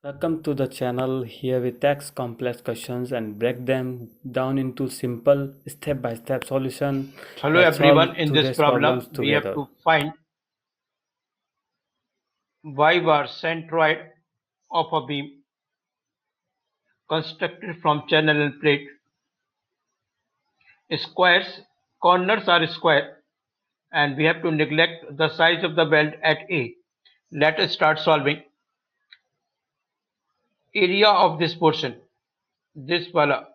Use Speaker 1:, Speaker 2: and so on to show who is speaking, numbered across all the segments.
Speaker 1: Welcome to the channel. Here we tackle complex questions and break them down into simple step-by-step solution.
Speaker 2: Hello
Speaker 1: Let's solve
Speaker 2: everyone, in this
Speaker 1: today's problems
Speaker 2: problem we have
Speaker 1: together.
Speaker 2: to find y bar centroid of a beam constructed from channel and plate. Squares, corners are square and we have to neglect the size of the weld at A. Let us start solving. Area of this portion,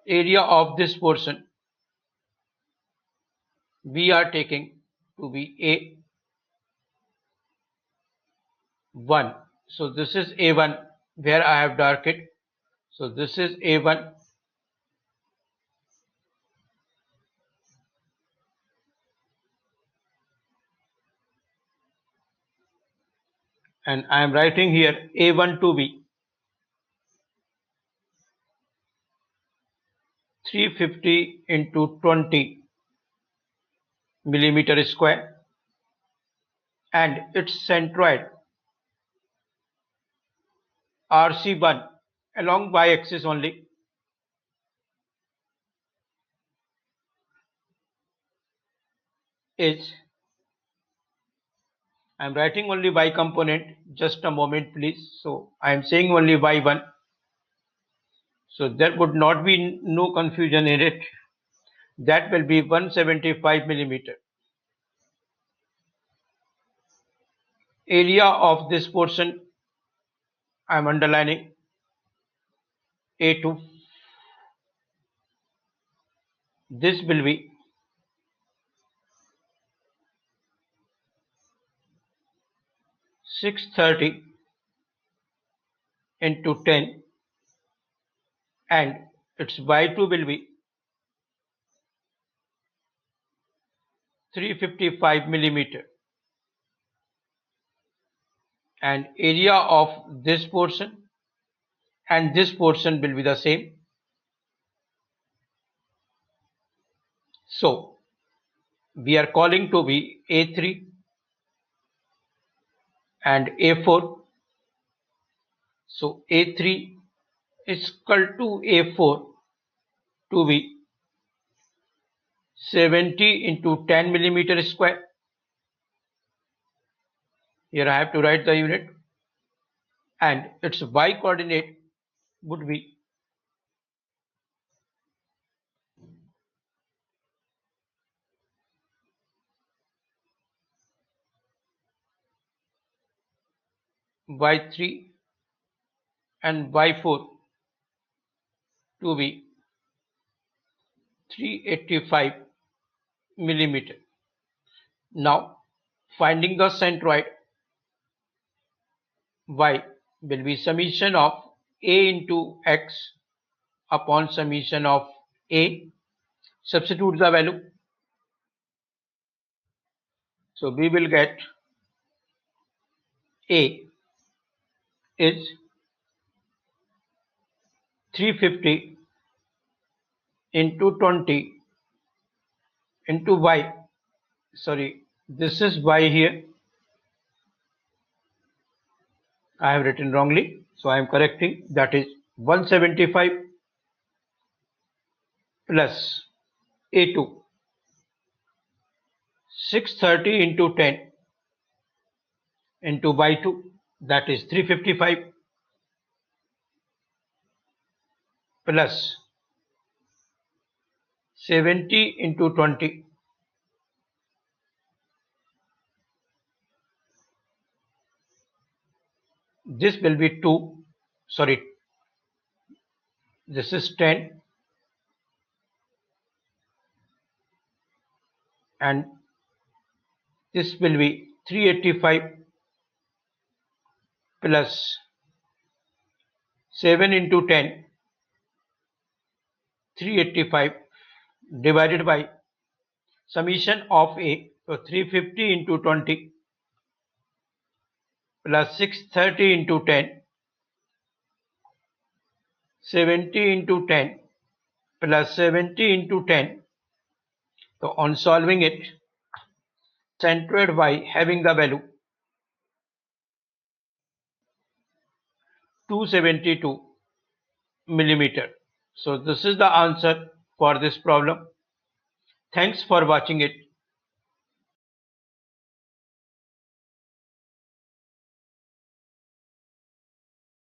Speaker 2: area of this portion we are taking to be A1. So this is A1 where I have darked it. So this is A1. And I am writing here A1 to be 350 into 20 millimeter square, and its centroid RC1 along y-axis only is, I am writing only y component, just a moment please. So I am saying only y1, so there would not be no confusion in it. That will be 175 millimeter. Area of this portion I am underlining A2. This will be 630 into 10, and its y2 will be 355 millimeter, and area of this portion and this portion will be the same. So we are calling to be A3 and A4. So A3 is equal to A4 to be 70 into 10 millimeter square. Here I have to write the unit, and its y coordinate would be y3 and y4 to be 385 millimeter. Now finding the centroid, y will be summation of a into x upon summation of a. Substitute the value. So we will get a is 350 into 20 into y. Sorry, this is y here. I have written wrongly, so I am correcting. That is 175 plus a2, 630 into 10 into y2, that is 355 plus 70 into 20 . This will be 2, sorry, this is 10, and this will be 385 plus 7 into 10, 385 divided by summation of a. So 350 into 20 plus 630 into 10, 70 into 10 plus 70 into 10. So on solving it, centroid y having the value 272 millimeter. So this is the answer for this problem. Thanks for watching it.